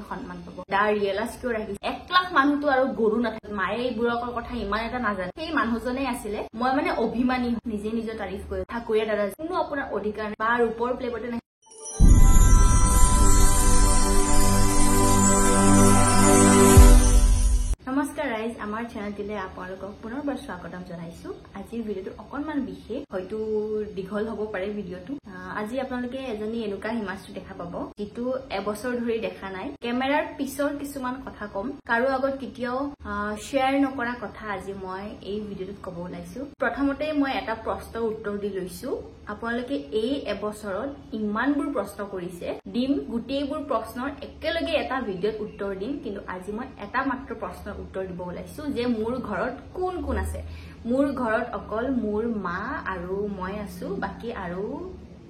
সন্মান পাব দা ৰিয়েলাইজ কিয় ৰাখিছে 1 লাখ মানুহটো আৰু গৰু নাথাকে মায়ে এইবোৰৰ কথা ইমান এটা নাজানে সেই মানুহজনে আছিলে মই মানে অভিমানী নিজে নিজৰ তাৰিফ কৰি ঠাকুৰীয়া দাদা কোনো আপোনাৰ অধিকাৰ নাই বা ওপৰ প্লে বটন নমস্কাৰ ৰাইজ আমাৰ চেনেলটিলে আপোনালোকক পুনৰবাৰ স্বাগতম জনাইছো আজিৰ ভিডিওটো অকনমান বিশেষ হয়তো দীঘল হ'ব পাৰে ভিডিওটো আজি আপোনালোকে এজনী এনেকুৱা হিমাশ্ৰী দেখা পাব যেটো এবছৰ ধৰি দেখা নাই কেমেৰাৰ পিছৰ কিছুমান কথা কম কাৰো আগত কেতিয়াও শেয়াৰ নকৰা কথা আজি মই এই ভিডিওটোত ক'ব ওলাইছো প্ৰথমতে মই এটা প্ৰশ্নৰ উত্তৰ দি লৈছো আপোনালোকে এই এবছৰত ইমানবোৰ প্ৰশ্ন কৰিছে দিম গোটেইবোৰ প্ৰশ্নৰ একেলগে এটা ভিডিওত উত্তৰ দিম কিন্তু আজি মই এটা মাত্ৰ প্ৰশ্নৰ উত্তৰ দিব ওলাইছো যে মোৰ ঘৰত কোন কোন আছে মোৰ ঘৰত অকল মোৰ মা আৰু মই আছো বাকি আৰু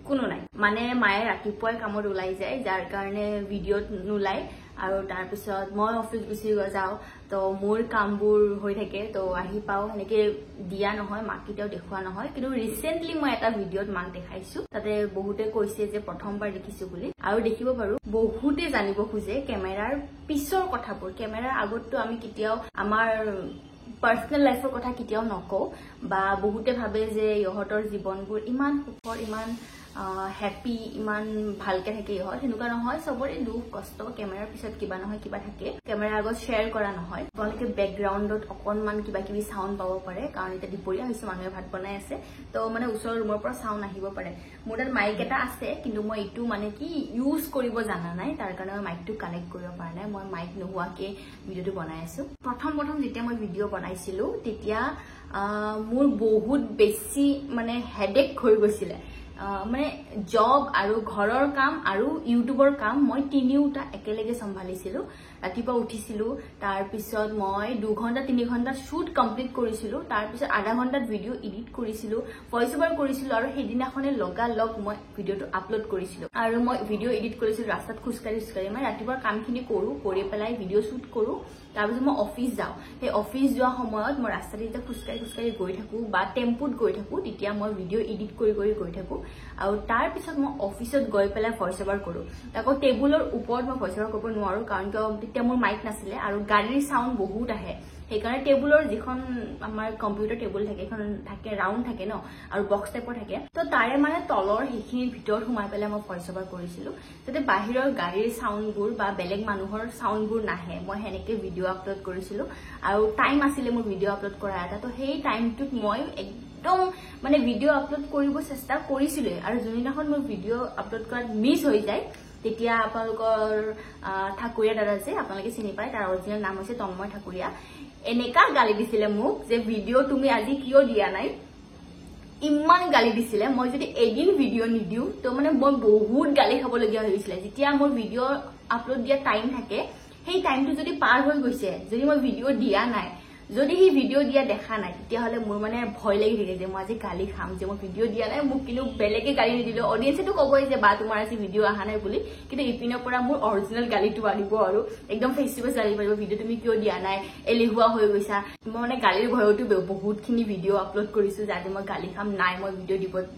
কোনো নাই মানে মায়ে ৰাতিপুৱাই কামত ওলাই যায় যাৰ কাৰণে ভিডিওত নোলাই আৰু তাৰ পিছত মই অফিস গুছি যাও তো মোৰ কামবোৰ হৈ থাকে তো আহি পাও এনেকে দিয়া নহয় মাকিটাও দেখুৱা নহয় কিন্তু ৰিসেন্টলি মই এটা ভিডিওত মাক দেখাইছো তাতে বহুতে কৈছে যে প্ৰথমবাৰ দেখিছো বুলি আৰু দেখিব পাৰো বহুতে জানিব খুজে কেমেৰাৰ পিছৰ কথাবোৰ কেমেৰাৰ আগতটো আমি কেতিয়াও আমাৰ পাৰ্সোনাল লাইফৰ কথা কেতিয়াও নকও বা বহুতে ভাবে যে ইহতৰ জীৱনবোৰ ইমান সুখৰ ইমান হ্যাপি ইমান ভালকে থাকে হয় হেনুকা নহয় সবৰে দুখ কষ্ট কেমেৰাৰ পিছত কিবা নহয় কিবা থাকে কেমেৰাৰ আগত শেয়াৰ কৰা নহয় বলকে ব্যাকগ্ৰাউণ্ডত অকনমান কিবা কিবি সাউন্ড পাব পাৰে কাৰণ এটা দিপৰীয়া হৈছে মানুহে ভাত বনাই আছে তো মানে ওচৰৰ ৰুমৰ পৰা সাউন্ড আহিব পাৰে মোৰ তাত মাইক এটা আছে কিন্তু মই ইটো মানে কি ইউজ কৰিব জানা নাই তাৰ কাৰণে মই মাইকটো কানেক্ট কৰিব পৰা নাই মই মাইক নোহোৱাকে ভিডিওটো বনাই আছো প্ৰথম যেতিয়া মই ভিডিও বনাইছিলো তেতিয়া মোৰ বহুত বেছি মানে হেডেক হৈ গৈছিল মানে জব আৰু ঘৰৰ কাম আৰু ইউটিউবৰ কাম মই তিনিওটা একেলগে সম্ভালিছিলো ৰাতিপুৱা উঠিছিলো তাৰ পিছত মই 2 ঘণ্টা 3 ঘণ্টা শুট কমপ্লিট কৰিছিলো তাৰ পিছত আধা ঘণ্টাত ভিডিও এডিট কৰিছিলো ভয়েস ওভাৰ কৰিছিলো আৰু হেদিনাখনে লগালগ মই ভিডিওটো আপলোড কৰিছিলো আৰু মই ভিডিও এডিট কৰিছিলো ৰাস্তাত খুস্কাৰি মই ৰাতিপুৱাৰ কামখিনি কৰি পেলাই ভিডিও শুট কৰো তাৰ পিছত মই অফিস যাও সেই অফিস যোৱা সময়ত মই ৰাস্তাতে যেতিয়া খুস্কাৰি গৈ থাকো বা টেম্পুত গৈ থাকো তেতিয়া মই ভিডিও এডিট কৰি গৈ থাকো আৰু তাৰ পিছত মই অফিসত গৈ পেলাই ভয়েস ওভাৰ কৰো তাকো টেবুলৰ ওপৰত মই ভয়েস ওভাৰ কৰিব নোৱাৰো কাৰণ তেতিয়া মোৰ মাইক নাছিলে আৰু গাড়ীৰ সাউন্ড বহুত আহে সেইকাৰণে টেবুলৰ যিখন আমাৰ কম্পিউটাৰ টেবুল থাকে এখন থাকে ৰাউন্ড থাকে ন আৰু বক্স টাইপৰ থাকে তো তাৰে মানে তলৰ হেখিনিৰ ভিতৰত সোমাই পেলাই মই ভয়েস ওভাৰ কৰিছিলো যাতে বাহিৰৰ গাড়ীৰ সাউন্ডবোৰ বা বেলেগ মানুহৰ সাউন্ডবোৰ নাহে মই হেনেকে ভিডিও আপলোড কৰিছিলো আৰু টাইম আছিল মোৰ ভিডিও আপলোড কৰা এটা তো সেই টাইমটোত মই একদম মানে ভিডিও আপলোড কৰিব চেষ্টা কৰিছিলো আৰু যোনদিনাখন মোৰ ভিডিও আপলোড কৰাত মিছ হৈ যায় তেতিয়া আপোনালোকৰ ঠাকুৰীয়া দাদা যে আপোনালোকে চিনি পায় তাৰ অৰিজিনেল নাম হৈছে তন্ময় ঠাকুৰীয়া এনেকা গালি দিছিলে মোক যে ভিডিও তুমি আজি কিয় দিয়া নাই ইমান গালি দিছিলে মই যদি এদিন ভিডিও নিদিও তো মানে মই বহুত গালি খাবলগীয়া হৈছিল যেতিয়া মোৰ ভিডিও আপলোড দিয়া টাইম থাকে সেই টাইমটো যদি পাৰ হৈ গৈছে যদি মই ভিডিও দিয়া নাই যদি হি ভিডিও দিয়া দেখা নাই তেতিয়া হলে মোৰ মানে ভয় লাগি থাকে যে মই আজি গালি খাম যে মই ভিডিও দিয়া নাই মোক কিনো বেলেগে গালি নিদিলো অডিয়েন্সেটো কবই যে বা তোমাৰ আজি ভিডিও আহা নাই বুলি কিন্তু ইপিনৰ পৰা মোৰ অৰিজিনেল গালিটো আনিব আৰু একদম ফেস টু ফেস গালি পাৰিব ভিডিও তুমি কিয় দিয়া নাই এলিহুৱা হৈ গৈছা মই মানে গালিৰ ভয়টো বহুতখিনি ভিডিও আপলোড কৰিছো যাতে মই গালি খাম নাই মই ভিডিও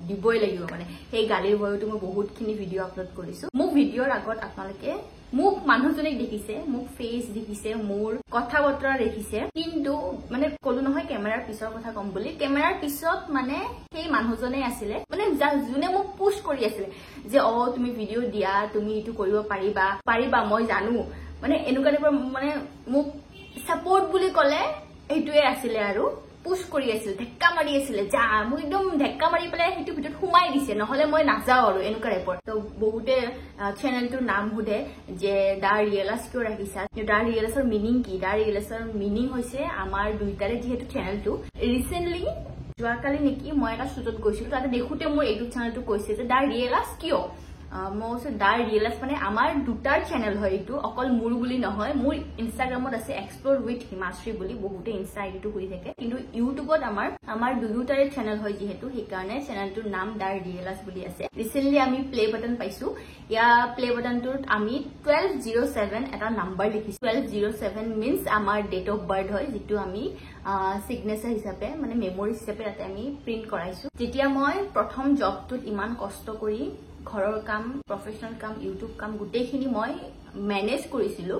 দিবই লাগিব মানে সেই গালিৰ ভয়টো মই বহুতখিনি ভিডিও আপলোড কৰিছো মোক ভিডিওৰ আগত আপোনালোকে মোক মানুহজনক দেখিছে মোক ফেস দেখিছে মোৰ কথা বতৰা দেখিছে কিন্তু মানে কলো নহয় কেমেৰাৰ পিছৰ কথা কম বুলি কেমেৰাৰ পিছত মানে সেই মানুহজনে আছিল মানে যোনে মোক পুশ কৰি আছিল যে তুমি ভিডিও দিয়া তুমি ইটো কৰিব পাৰিবা মই জানো মানে এনেকুৱা টাইপৰ মানে মোক সাপোৰ্ট বুলি কলে এইটোৱে আছিল আৰু পুশ কৰি আছিল ঢেক্কা মাৰি আছিল যা মই একদম ঢেক্কা মাৰি পেলাই হেতু ভিতৰত সোমাই দিছে নহলে মই নাযাও আৰু এনেকুৱা টাইপৰ তো বহুতে চেনেলটোৰ নাম সুধে যে দা ৰিয়েলাইজ কিয় ৰাখিছা দা ৰিয়েলাইজৰ মিনিং কি দা ৰিয়েলাইজৰ মিনিং হৈছে আমাৰ দুইটাৰে যেহেতু চেনেলটো ৰিসেন্টলি যোৱাকালি নেকি মই এটা শুটত গৈছিলো তাতে দেখোতে মোৰ ইউটিউব চেনেলটো কৈছে যে দা ৰিয়েলাইজ কিয় মই দা ৰিয়েলাইজ মানে আমাৰ দুটাৰ চেনেল হয় এইটো অকল মোৰ বুলি নহয় মোৰ ইনষ্টাগ্ৰামত আছে এক্সপ্লোৰ উইথ হিমাশ্ৰী বুলি বহুতে ইনষ্টা আইডিটো কৰি থাকে কিন্তু ইউটিউবত আমাৰ দুটাৰে চেনেল হয় যেহেতু সেইকাৰণে চেনেলটোৰ নাম দা ৰিয়েলাইজ বুলি আছে ৰিসেন্টলি আমি প্লে বাটন পাইছো ইয়া প্লে বাটনটোত আমি 1207 এটা নাম্বাৰ লিখিছো 1207 মিন্স আমাৰ ডেট অফ বাৰ্থ হয় যেটো আমি সিগনেচাৰ হিচাপে মানে মেমৰি হিচাপে তাতে আমি প্ৰিন্ট কৰাইছো যেতিয়া মই প্ৰথম জবটোত ইমান কষ্ট কৰি ঘৰৰ কাম প্ৰফেশনাল কাম ইউটিউব কাম গুটেইখিনি মই মেনেজ কৰিছিলো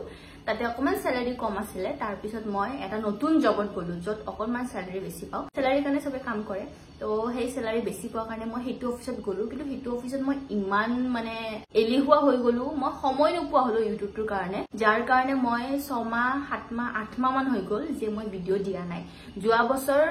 তাতে অকমান স্যালাৰি কম আছিল তাৰ পিছত মই এটা নতুন জবত গলো যত অকমান স্যালাৰি বেছি পাও স্যালাৰি কাৰণে সবে কাম কৰে তো সেই স্যালাৰি বেছি পোৱাৰ কাৰণে মই হেতু অফিসত গলো কিন্তু হেতু অফিসত মই ইমান মানে এলিহুৱা হৈ গলো মই সময় নোপোৱা হলো ইউটিউবটোৰ কাৰণে যাৰ কাৰণে মই 6 মাহ 7 মাহ 8 মাহ মান হৈ গল যে মই ভিডিও দিয়া নাই যোৱা বছৰ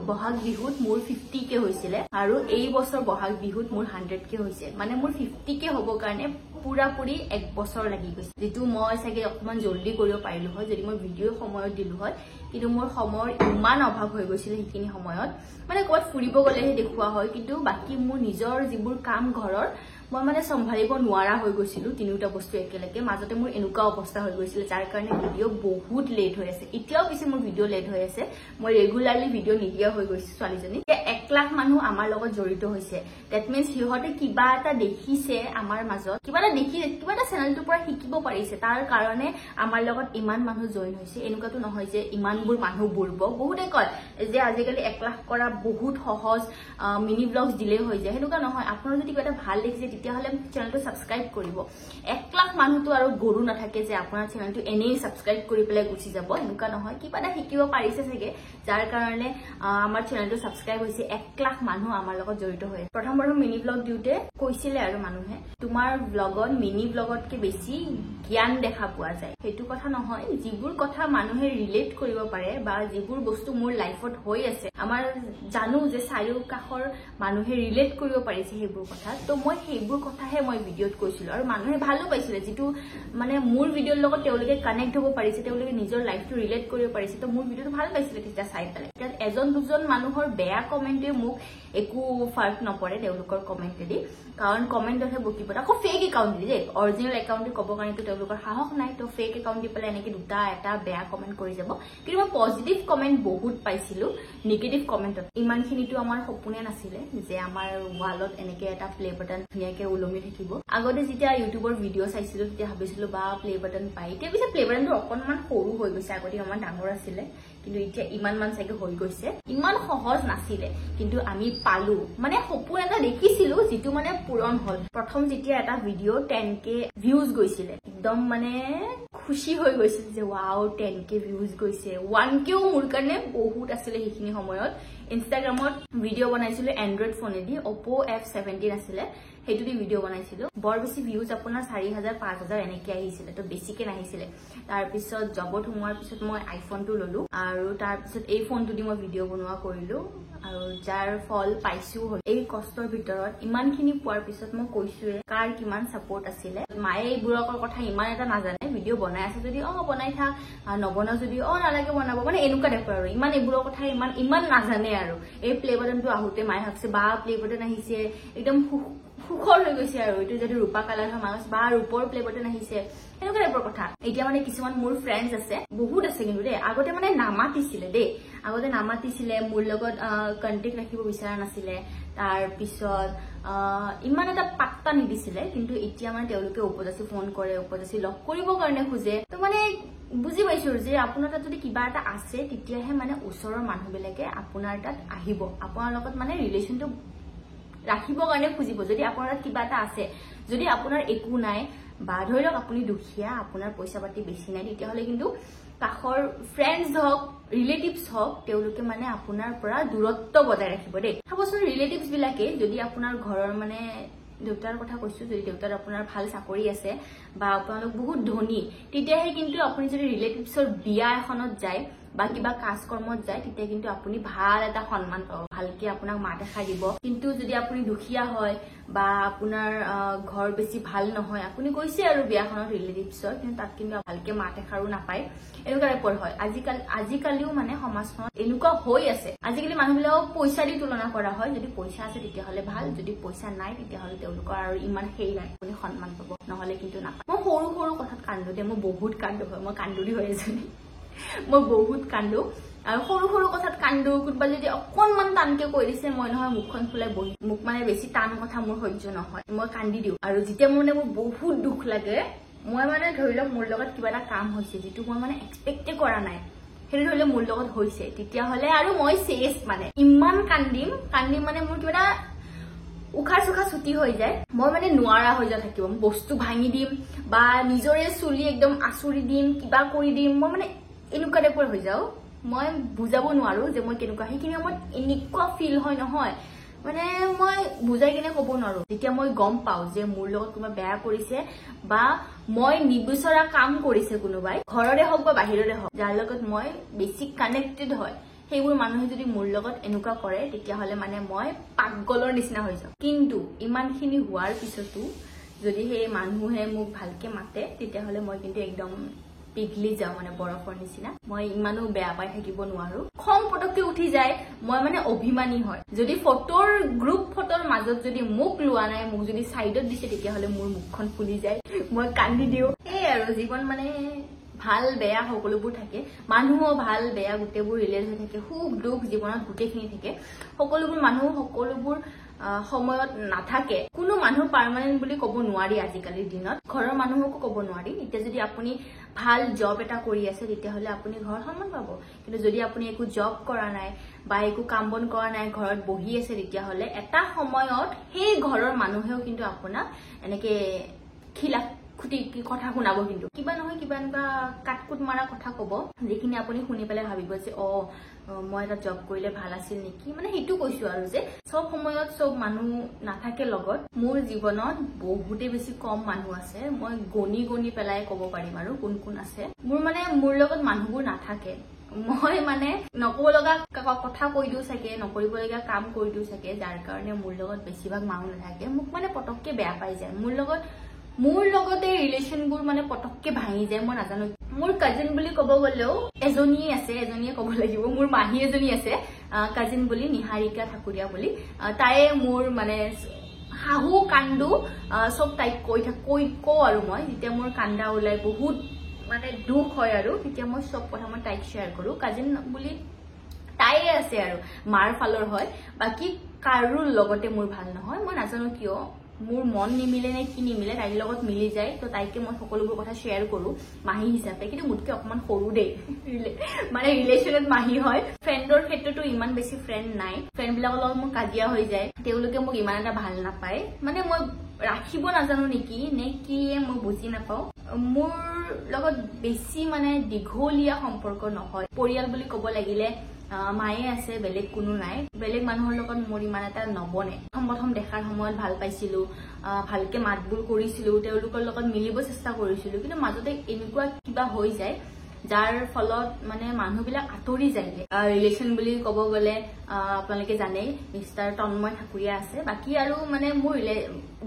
বহাগ বিহুত মোৰ 50k হৈছিল আৰু এই বছৰ বহাগ বিহুত মোৰ 100k হৈছে মানে মোৰ 50k হ'ব কাৰণে পুৰাপুৰি এক বছৰ লাগি গৈছে যেটো মই সাগে অকমান জলদি কৰিব পাৰিলো হয় যদি মই ভিডিও সময়ত দিলো হয় কিন্তু মোৰ সময়ৰ ইমান অভাৱ হৈ গৈছিল হিকিনি সময়ত মানে ক'ত ফুৰিব গলেহে দেখুৱা হয় কিন্তু বাকি মোৰ নিজৰ যিবোৰ কাম ঘৰৰ মই মানে সম্ভালিব নোৱাৰা হৈ গৈছিল তিনিটা বস্তু একেলগে মাজতে মোৰ এনেকুৱা অৱস্থা হৈ গৈছিল যাৰ কাৰণে ভিডিও বহুত লেট হৈ আছে এতিয়াও পিছে মোৰ ভিডিও লেট হৈ আছে মই ৰেগুলাৰলি ভিডিও নিদিয়া হৈ গৈছে ছোৱালীজনী 1 লাখ মানুহ আমাৰ লগত জড়িত হৈছে দ্যাট মিন্স হিহতে কিবা এটা দেখিছে আমাৰ মাজত কিবা এটা দেখি কিবা এটা চেনেলটোৰ পৰা শিকিব পাৰিছে তাৰ কাৰণে আমাৰ লগত ইমান মানুহ জয়েন হৈছে এনেকুৱাটো নহয় যে ইমানবোৰ মানুহ বুৰব বহুতে কয় যে আজিকালি 1 লাখ কৰা বহুত সহজ মিনি ব্লগছ দিলে হৈ যায় হেনুকা নহয় আপোনাৰ যদি কিবা এটা ভাল দেখিছে তেতিয়া হলে চেনেলটো সাবস্ক্ৰাইব কৰিব 1 লাখ মানুহটো আৰু গৰু নাথাকে যে আপোনাৰ চেনেলটো এনেই সাবস্ক্ৰাইব কৰি পেলাই গুচি যাব এনেকুৱা নহয় কিবা এটা শিকিব পাৰিছে থাকে যাৰ কাৰণে আমাৰ চেনেলটো সাবস্ক্ৰাইব হৈছে 1 লাখ মানুহ আমাৰ লগত জড়িত হৈ প্ৰথম মিনি ব্লগ দিউতে কৈছিলে আৰু মানুহে তোমাৰ ব্লগত মিনি ব্লগতকে বেছি জ্ঞান দেখা পোৱা যায় হেতু কথা নহয় যিবোৰ কথা মানুহে ৰিলেট কৰিব পাৰে বা যিবোৰ বস্তু মোৰ লাইফত হৈ আছে আমাৰ জানো যে চাৰিও কাখৰ মানুহে ৰিলেট কৰিব পাৰিছে হেবোৰ কথা তো মই হেবোৰ কথাহে মই ভিডিওত কৈছিলো আৰু মানুহে ভালো পাইছিলে যেটো মানে মোৰ ভিডিওৰ লগত তেওঁলোকে কানেক্ট হ'ব পাৰিছে তেওঁলোকে নিজৰ লাইফটো ৰিলেট কৰিব পাৰিছে তো মোৰ ভিডিওটো ভাল পাইছিলে তেতিয়া চাই পেলাই কাৰণ এজন দুজন মানুহৰ বেয়া কমেন্টে মোক একো ফাৰ্ক নপৰে তেওঁলোকৰ কমেন্টেদি কাৰণ কমেন্টতহে বকিব আকৌ ফেক একাউন্ট দি অৰিজিনাল একাউন্টে ক'ব কাৰণেতো তেওঁলোকৰ সাহস নাই তো ফেক একাউন্ট দি পেলাই এনেকে দুটা এটা বেয়া কমেন্ট কৰি যাব কিন্তু মই পজিটিভ কমেন্ট বহুত পাইছিলো নেগেটিভ কমেন্টত ইমানখিনিটো আমাৰ সপোনে নাছিলে যে আমাৰ ওয়ালত এনেকে এটা প্লে বাটন ধুনিয়াকে উলমি থাকিব আগতে যেতিয়া ইউটিউবৰ ভিডিও চাইছিলো তেতিয়া ভাবিছিলো বা প্লে বাটন পাই এতিয়া পিছে প্লে বাটনটো অকনমান সৰু হৈ গৈছে আগতে ইমান ডাঙৰ আছিল কিন্তু এতিয়া ইমান মান চাগে হৈ গৈছে ইমান সহজ নাছিলে কিন্তু আমি পালো মানে সপোন এটা দেখিছিলো যেটো মানে পূৰণ হল প্ৰথম যেতিয়া এটা ভিডিও 10k ভিউজ গৈছিল একদম মানে খুশি হৈ গৈছিল যে ওয়াও 10k ভিউজ গৈছে 1k মোৰ কাৰণে বহুত আছিল হিখিনি সময়ত ইনষ্টাগ্ৰামত ভিডিও বনাইছিলো এন্ড্ৰইড ফোনেদি Oppo F17 আছিল হেতু দি ভিডিও বনাইছিলো বৰ বেছি ভিউজ আপোনাৰ 4000 5000 এনেকে আহিছিল তো বেছিকে নাহিছিল তাৰ পিছত জবত হোৱাৰ পিছত মই আইফোনটো ললো আৰু তাৰ পিছত এই ফোনটো দি মই ভিডিও বনোৱা কৰিলো আৰু যাৰ ফল পাইছো এই কষ্টৰ ভিতৰত ইমানখিনি পোৱাৰ পিছত মই কৈছোৱে কাৰ কিমান সাপোৰ্ট আছিল মায়ে এইবোৰৰ কথা ইমান এটা নাজানে ভিডিও বনাই আছে যদি বনাই থাক নবনা যদি নালাগে বনাব মানে এনেকুৱা দেখো আৰু ইমান এইবোৰৰ কথা ইমান নাজানে আৰু এই প্লে বাটনটো আহুতে মায়ে ভাবছে বা প্লে বাটন আহিছে একদম সুখৰ হৈ গৈছে আৰু এটো যদি ৰূপা কালাৰ হয় মানস বা ৰূপৰ প্লে বাটন আহিছে এনেকুৱা টাইপৰ কথা এতিয়া মানে কিছুমান মোৰ ফ্ৰেন্ডছ আছে বহুত আছে কিন্তু দে আগতে মানে নামাতিছিলে দে আগতে নামাতিছিলে মোৰ লগত কন্টেক্ট ৰাখিব বিচৰা নাছিলে তাৰ পিছত ইমান এটা পাত্তা নিদিছিলে কিন্তু এতিয়া মানে তেওঁলোকে উপজাচি ফোন কৰে উপজাচি লগ কৰিব কাৰণে খুজে তো মানে বুজি পাইছো যে আপোনাৰ তাত যদি কিবা এটা আছে তেতিয়াহে মানে ওচৰৰ মানুহবিলাকে আপোনাৰ তাত আহিব আপোনাৰ লগত মানে ৰিলেচনটো ৰাখিব কাৰণে খুজিব যদি আপোনাৰ তাত কিবা এটা আছে যদি আপোনাৰ একো নাই বা ধৰি লওক আপুনি দুখিয়া আপোনাৰ পইচা পাতি বেছি নাই তেতিয়া হলে কিন্তু কাখৰ ফ্ৰেন্ডছ হক ৰিলেটিভছ হক তেওঁলোকে মানে আপোনাৰ পৰা দূৰত্ব বজাই ৰাখিব দেই ভাবচোন ৰিলেটিভছ বিলাকে যদি আপোনাৰ ঘৰৰ মানে দেউতাৰ কথা কৈছো যদি দেউতাৰ আপোনাৰ ভাল চাকৰি আছে বা আপোনালোক বহুত ধনী তেতিয়াহে কিন্তু আপুনি যদি ৰিলেটিভছৰ বিয়া এখনত যায় বা কিবা কাজ কৰ্মত যায় তেতিয়া কিন্তু আপুনি ভাল এটা সন্মান পাব ভালকে আপোনাক মাত এখা দিব কিন্তু যদি আপুনি দুখিয়া হয় বা আপোনাৰ ঘৰ বেছি ভাল নহয় আপুনি কৈছে আৰু বিয়াখনত ৰিলেটিভছৰ কিন্তু তাত কিন্তু ভালকে মাত এখাৰো নাপায় এনেকুৱা টাইপৰ হয় আজিকালিও মানে সমাজখনত এনেকুৱা হৈ আছে আজিকালি মানুহবিলাকক পইচা দি তুলনা কৰা হয় যদি পইচা আছে তেতিয়া হলে ভাল যদি পইচা নাই তেতিয়া হলে তেওঁলোকৰ আৰু ইমান হেই নাই আপুনি সন্মান পাব নহলে কিন্তু নাপায় মই সৰু সৰু কথাত কান্দো দে মই বহুত কান্দো হয় মই কান্দুৰি হৈ আছো মই বহুত কান্দো আৰু সৰু সৰু কথাত কান্দো কোনবা যদি অকনমান টানকে কৈ দিছে মই নহয় মুখখন ফুলাই বহি মুখ মানে বেছি টান কথা মোৰ সহ্য নহয় মই কান্দি দিও আৰু যেতিয়া মোৰ বহুত দুখ লাগে মই মানে ধৰি লওক মোৰ লগত কিবা এটা কাম হৈছে যেটো মই মানে এক্সপেক্টে কৰা নাই হেৰি ধৰিলে মোৰ লগত হৈছে তেতিয়া হলে আৰু মই চেছ মানে ইমান কান্দিম মানে মোৰ কিবা উখাৰ সুখা ছুটি হৈ যায় মই মানে নোৱাৰা হৈ যা থাকিব বস্তু ভাঙি দিম বা নিজৰে চুলি একদম আচুৰি দিম কিবা কৰি দিম মই মানে এনেকুৱা টাইপৰ হৈ যাও মই বুজাব নোৱাৰো যে মই কেনেকুৱা সেইখিনি মই এনেকুৱা ফিল হয় নহয় মানে মই বুজাই কিনে ক'ব নোৱাৰো যেতিয়া মই গম পাও যে মোৰ লগত কোনোবা বেয়া কৰিছে বা মই নিবিচৰা কাম কৰিছে কোনোবাই ঘৰৰে হওক বা বাহিৰৰে হওক যাৰ লগত মই বেছি কানেক্টেড হয় সেইবোৰ মানুহে যদি মোৰ লগত এনেকুৱা কৰে তেতিয়া হলে মানে মই পাগলৰ নিচিনা হৈ যাও কিন্তু ইমানখিনি হোৱাৰ পিছতো যদি সেই মানুহে মোক ভালকে মাতে তেতিয়া হলে মই কিন্তু একদম পিঘলি যাও মানে বৰফৰ নিচিনা মই ইমানো বেয়া পাই থাকিব নোৱাৰো খং পটককে উঠি যায় মই মানে অভিমানী হয় যদি ফটোৰ গ্ৰুপ ফটোৰ মাজত যদি মুখ লোৱা নাই মোক যদি সাইডত দিছে তেতিয়া হলে মোৰ মুখখন ফুলি যায় মই কান্দি দিও এই আৰু জীৱন মানে ভাল বেয়া সকলোবোৰ থাকে মানুহও ভাল বেয়া গুটেবোৰ ৰিলেট হৈ থাকে খুব দুখ জীৱনত গুটেখিনি থাকে সকলোবোৰ মানুহ সকলোবোৰ সময়ত নাথাকে কোনো মানুহ পাৰ্মানেন্ট বুলি ক'ব নোৱাৰি আজিকালিৰ দিনত ঘৰৰ মানুহকো ক'ব নোৱাৰি এতিয়া যদি আপুনি ভাল জব এটা কৰি আছে তেতিয়া হলে আপুনি ঘৰ সন্মান পাব কিন্তু যদি আপুনি একো জব কৰা নাই বা একো কাম বন কৰা নাই ঘৰত বহি আছে তেতিয়া হলে এটা সময়ত সেই ঘৰৰ মানুহেও কিন্তু আপোনাক এনেকে খিলা খুটি কথা শুনাব কিন্তু কিবা নহয় কিবা এনেকুৱা কাটকুট মাৰা কথা কব যিখিনি আপুনি শুনি পেলাই ভাবিব যে মই এটা জব কৰিলে ভাল আছিল নেকি মানে সেইটো কৈছো আৰু যে সব সময়ত সব মানুহ নাথাকে লগত মোৰ জীৱনত বহুতে বেছি কম মানুহ আছে মই গনি গনি পেলাই ক'ব পাৰিম আৰু কোন কোন আছে মোৰ মানে মোৰ লগত মানুহবোৰ নাথাকে মই মানে নকব লগা কথা কৈ দিও চাগে নকৰিবলগীয়া কাম কৰি দিও চাগে যাৰ কাৰণে মোৰ লগত বেছিভাগ মানুহ নাথাকে মোক মানে পটককে বেয়া পাই যায় মোৰ লগতে ৰিলেশনবোৰ মানে পটককে ভাঙি যায় মই নাজানো মোৰ কাজিন বুলি ক'ব গলেও এজনীয়ে ক'ব লাগিব মোৰ মাহী এজনী আছে কাজিন বুলি নিহাৰিকা ঠাকুৰীয়া বুলি তাই মোৰ মানে হাহু কান্দু সব তাইক কৈ আৰু মই যেতিয়া মোৰ কান্দা ওলাই বহুত মানে দুখ হয় আৰু তেতিয়া মই সব কথা মই তাইক শ্বেয়াৰ কৰো কাজিন বুলি তাই আছে আৰু মাৰ ফালৰ হয় বাকি কাৰো লগতে মোৰ ভাল নহয় মই নাজানো কিয় মোৰ মন নিমিলে নে কি নিমিলে তাইৰ লগত মিলি যায় তো তাইকে মই সকলোবোৰ কথা শ্বেয়াৰ কৰো মাহী হিচাপে কিন্তু মোতকে অকমান সৰু দেই মানে ৰিলেশনত মাহী হয় ফ্ৰেণ্ডৰ ক্ষেত্ৰতো ইমান বেছি ফ্ৰেণ্ড নাই ফ্ৰেণ্ড বিলাকৰ লগত মোৰ কাজিয়া হৈ যায় তেওঁলোকে মোক ইমান এটা ভাল নাপায় মানে মই ৰাখিব নাজানো নেকি নে কি মই বুজি নাপাও মোৰ লগত বেছি মানে দীঘলীয়া সম্পৰ্ক নহয় পৰিয়াল বুলি ক'ব লাগিলে মায়ে আছে বেলেগ কোনো নাই বেলেগ মানুহৰ লগত মোৰ ইমান এটা নবনে প্ৰথম দেখাৰ সময়ত ভাল পাইছিলো ভালকে মাতবোৰ কৰিছিলো তেওঁলোকৰ লগত মিলিব চেষ্টা কৰিছিলো কিন্তু মাজতে এনেকুৱা কিবা হৈ যায় যাৰ ফলত মানে মানুহবিলাক আঁতৰি যায় ৰিলেশন বুলি ক'ব গলে আপোনালোকে জানে মিষ্টাৰ তন্ময় ঠাকুৰীয়া আছে বাকি আৰু মানে মোৰ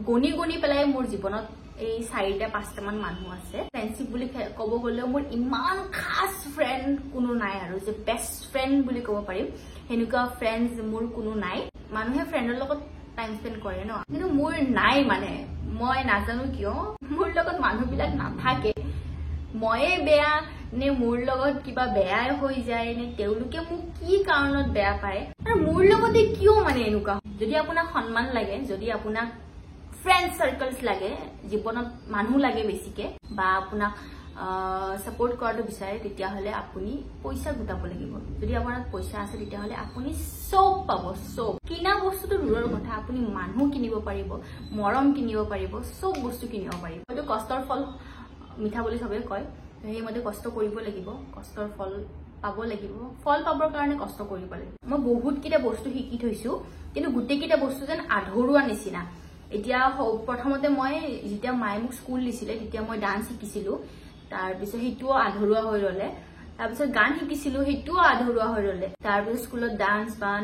গনি পেলাই মোৰ জীৱনত এই 4-5টা মান মানুহ আছে ফ্ৰেণ্ডশিপ বুলি ক'ব গলেও মোৰ ইমান খাস ফ্ৰেণ্ড কোনো নাই আৰু যে বেষ্ট ফ্ৰেণ্ড বুলি ক'ব পাৰিম হেনেকুৱা ফ্ৰেণ্ডছ মোৰ কোনো নাই মানুহে ফ্ৰেণ্ডৰ লগত টাইম স্পেন্ড কৰে ন কিন্তু মোৰ নাই মানে মই নাজানো কিয় মোৰ লগত মানুহবিলাক নাথাকে ময়ে বেয়া নে মোৰ লগত কিবা বেয়াই হৈ যায় নে তেওঁলোকে মোক কি কাৰণত বেয়া পায় আৰু মোৰ লগতে কিয় মানে এনেকুৱা যদি আপোনাক সন্মান লাগে যদি আপোনাক ফ্ৰেণ্ড সাৰ্কলছ লাগে জীৱনত মানুহ লাগে বেছিকে বা আপোনাক সাপোৰ্ট কৰাটো বিচাৰে তেতিয়া হলে আপুনি পইচা গোটাব লাগিব যদি আপোনাৰ পইচা আছে তেতিয়া হলে আপুনি সব পাব সব কিনা বস্তুটো দূৰৰ কথা আপুনি মানুহ কিনিব পাৰিব মৰম কিনিব পাৰিব সব বস্তু কিনিব পাৰিব হয়তো কষ্টৰ ফল মিঠা বুলি সবে কয় সেইমতে কষ্ট কৰিব লাগিব কষ্টৰ ফল পাব লাগিব ফল পাবৰ কাৰণে কষ্ট কৰিব লাগিব মই বহুত কিটা বস্তু শিকি থৈছো কিন্তু গুটেই কিটা বস্তু যেন আধৰুৱা নিচিনা এতিয়া প্ৰথমতে মই যেতিয়া মায়ে মোক স্কুল দিছিলে তেতিয়া মই ডান্স শিকিছিলো তাৰ পিছত হেতুও আধৰুৱা হৈ ৰলে তাৰ পিছত গান শিকিছিলো হেতুও আধৰুৱা হৈ ৰলে তাৰ পিছত স্কুলত ডান্স বান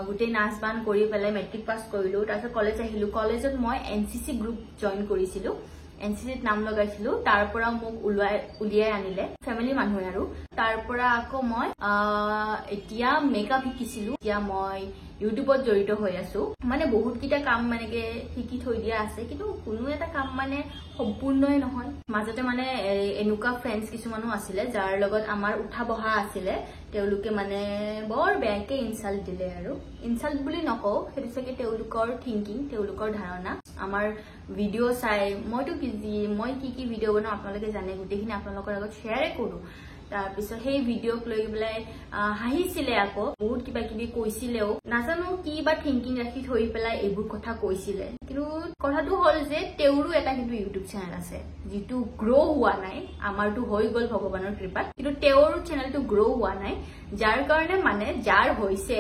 গুটেই নাচ বান কৰি পেলাই মেট্ৰিক পাছ কৰিলো তাৰ পিছত কলেজ আহিলো কলেজত মই এনসিসি গ্ৰুপ জয়েন কৰিছিলো এনসিসিত নাম লগাইছিলো তাৰ পৰা মোক উলিয়াই আনিলে ফ্যামিলি মানুহে আৰু তাৰ পৰা আকৌ মই এতিয়া মেকআপ শিকিছিলো এতিয়া মই ইউটিউবত জড়িত হৈ আছো মানে বহুত কিটা কাম মানেকে শিকি থৈ দিয়া আছে কিন্তু কোনো এটা কাম মানে সম্পূৰ্ণই নহয় মাজতে মানে এনেকুৱা ফ্ৰেণ্ডছ কিছুমানো আছিলে যাৰ লগত আমাৰ উঠা বহা আছিলে তেওঁলোকে মানে বৰ বেয়াকে ইনসাল্ট দিলে আৰু ইনসাল্ট বুলি নকও সেইটো চাগে তেওঁলোকৰ থিংকিং তেওঁলোকৰ ধাৰণা আমাৰ ভিডিঅ' চাই মইতো মই কি ভিডিঅ' বনাওঁ আপোনালোকে জানে গোটেইখিনি আপোনালোকৰ আগত শ্বেয়াৰে কৰো তাৰপিছত সেই ভিডিঅ'ক লৈ পেলাই হাঁহিছিলে আকৌ বহুত কিবা কিবি কৈছিলেও নাজানো কি বা থিংকিং ৰাখি থৈ পেলাই এইবোৰ কথা কৈছিলে কিন্তু কথাটো হ'ল যে তেওঁৰো এটা কিন্তু ইউটিউব চেনেল আছে যিটো গ্ৰ' হোৱা নাই আমাৰটো হৈ গ'ল ভগৱানৰ কৃপাত কিন্তু তেওঁৰ চেনেলটো গ্ৰ' হোৱা নাই যাৰ কাৰণে মানে যাৰ হৈছে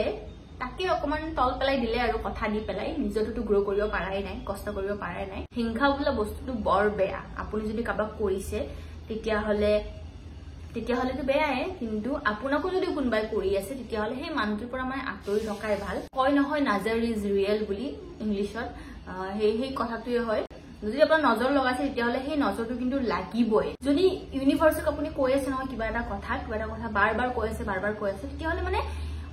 তাকে অকমান তল পেলাই দিলে আৰু কথা দি পেলাই নিজৰটো গ্ৰ' কৰিব পাৰাই নাই কষ্ট কৰিব পাৰাই নাই হিংসা বোলা বস্তুটো বৰ বেয়া আপুনি যদি কাবাক কৰিছে তেতিয়াহ'লেতো বেয়াই কিন্তু আপোনাকো যদি কোনোবাই কৰি আছে তেতিয়াহ'লে সেই মানুহটোৰ পৰা মানে আঁতৰি থকাই ভাল কয় নহয় নাজাৰ ইজ ৰিয়েল বুলি ইংলিছত সেই কথাটোৱে হয় যদি আপোনাৰ নজৰ লগাইছে তেতিয়াহ'লে সেই নজৰটো কিন্তু লাগিবই যদি ইউনিভাৰ্চক আপুনি কৈ আছে নহয় কিবা এটা কথা বাৰ বাৰ কৈ আছে তেতিয়াহ'লে মানে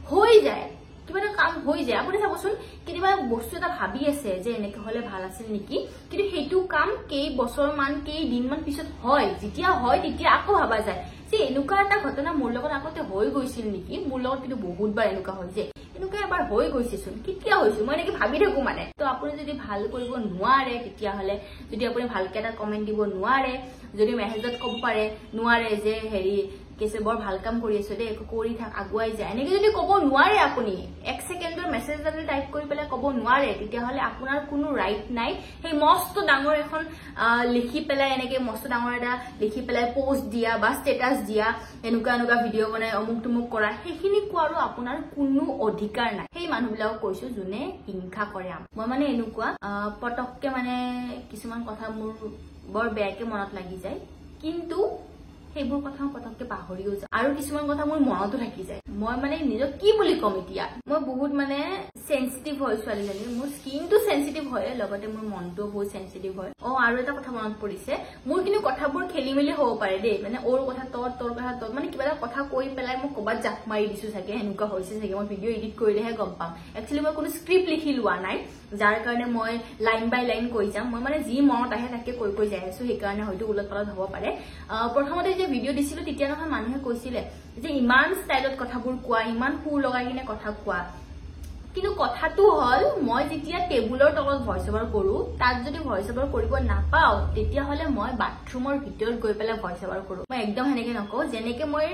হৈ যায় কিবা এটা কাম হৈ যায় আপুনি চাবচোন কেতিয়াবা বস্তু এটা ভাবি আছে যে এনেকে হলে ভাল আছিল নেকি কিন্তু সেইটো কাম কেইবছৰমান কেইদিনমান পিছত হয় যেতিয়া হয় তেতিয়া আকৌ ভাবা যায় যে এনেকুৱা এটা ঘটনা মোৰ লগত আগতে হৈ গৈছিল নেকি মোৰ লগত কিন্তু বহুতবাৰ এনেকুৱা হয় যে এনেকুৱা এবাৰ হৈ গৈছেচোন কেতিয়া হৈছিল মই এনেকে ভাবি থাকো মানে তো আপুনি যদি ভাল কৰিব নোৱাৰে তেতিয়াহ'লে যদি আপুনি ভালকে এটা কমেণ্ট দিব নোৱাৰে যদি মেছেজত ক'ব পাৰে নোৱাৰে যে হেৰি কেছে বৰ ভাল কাম কৰি আছে দে একো কৰি থাক আগুৱাই যায় এনেকে যদি ক'ব নোৱাৰে আপুনি 1 সেকেন্ডৰ মেছেজ এটা টাইপ কৰি পেলাই ক'ব নোৱাৰে তেতিয়াহ'লে আপোনাৰ কোনো ৰাইট নাই সেই মস্ত ডাঙৰ এখন লিখি পেলাই এনেকে মস্ত ডাঙৰ এটা লিখি পেলাই পোষ্ট দিয়া বা ষ্টেটাস দিয়া এনেকুৱা ভিডিঅ' বনাই অমুক তুমুক কৰা সেইখিনি কোৱাৰো আপোনাৰ কোনো অধিকাৰ নাই সেই মানুহবিলাকক কৈছো যোনে হিংসা কৰে মই মানে এনেকুৱা পটককে মানে কিছুমান কথা মোৰ বৰ বেয়াকে মনত লাগি যায় কিন্তু সেইবোৰ কথা পটককে পাহৰিও যায় আৰু কিছুমান কথা মোৰ মনতো থাকি যায় মই মানে নিজক কি বুলি কম এতিয়া মই বহুত মানে সেনসিটিভ হয় ছোৱালীজনী মোৰ স্কিনটো সেনসিটিভ হয় লগতে মোৰ মনটো বহুত সেনসিটিভ হয় আৰু এটা কথা মনত পৰিছে মোৰ কিন্তু কথাবোৰ খেলিমেলি হ'ব পাৰে দেই মানে ওৰ কথা তোৰ কথা তোৰ মানে কিবা এটা কথা কৈ পেলাই মই ক'বাত জাপ মাৰি দিছো চাগে এনেকুৱা হৈছে চাগে মই ভিডিঅ' এডিট কৰিলেহে গম পাম একচুৱেলি মই কোনো স্ক্ৰিপ্ট লিখি লোৱা নাই যাৰ কাৰণে মই লাইন বাই লাইন কৈ যাম মই মানে যি মনত আহে তাকে কৈ যাই আছো সেইকাৰণে হয়তো উলট পালট হ'ব পাৰে প্ৰথমতে যে ভিডিঅ' দিছিলো তেতিয়া নহয় মানুহে কৈছিলে যে ইমান ষ্টাইলত কথাবোৰ কোৱা ইমান সুৰ লগাই কিনে কথা কোৱা কিন্তু কথাটো হ'ল মই যেতিয়া টেবুলৰ তলত ভইচ অভাৰ কৰো তাত যদি ভইচ অভাৰ কৰিব নাপাও তেতিয়াহ'লে মই বাথৰুমৰ ভিতৰত গৈ পেলাই ভইচ অভাৰ কৰো মই একদম হেনেকে নকওঁ যেনেকে মই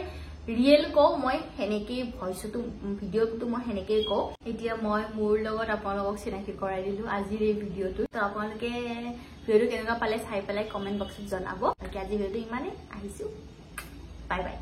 ৰিয়েল কওঁ মই হেনেকে ভইচটো ভিডিঅ'টো মই হেনেকে কওঁ এতিয়া মই মোৰ লগত আপোনালোকক চিনাকি কৰাই দিলো আজিৰ এই ভিডিঅ'টো তো আপোনালোকে ভিডিঅ'টো কেনেকুৱা পালে চাই পেলাই কমেন্ট বক্সত জনাব আজি ভিডিঅ'টো ইমানে আহিছো বাই বাই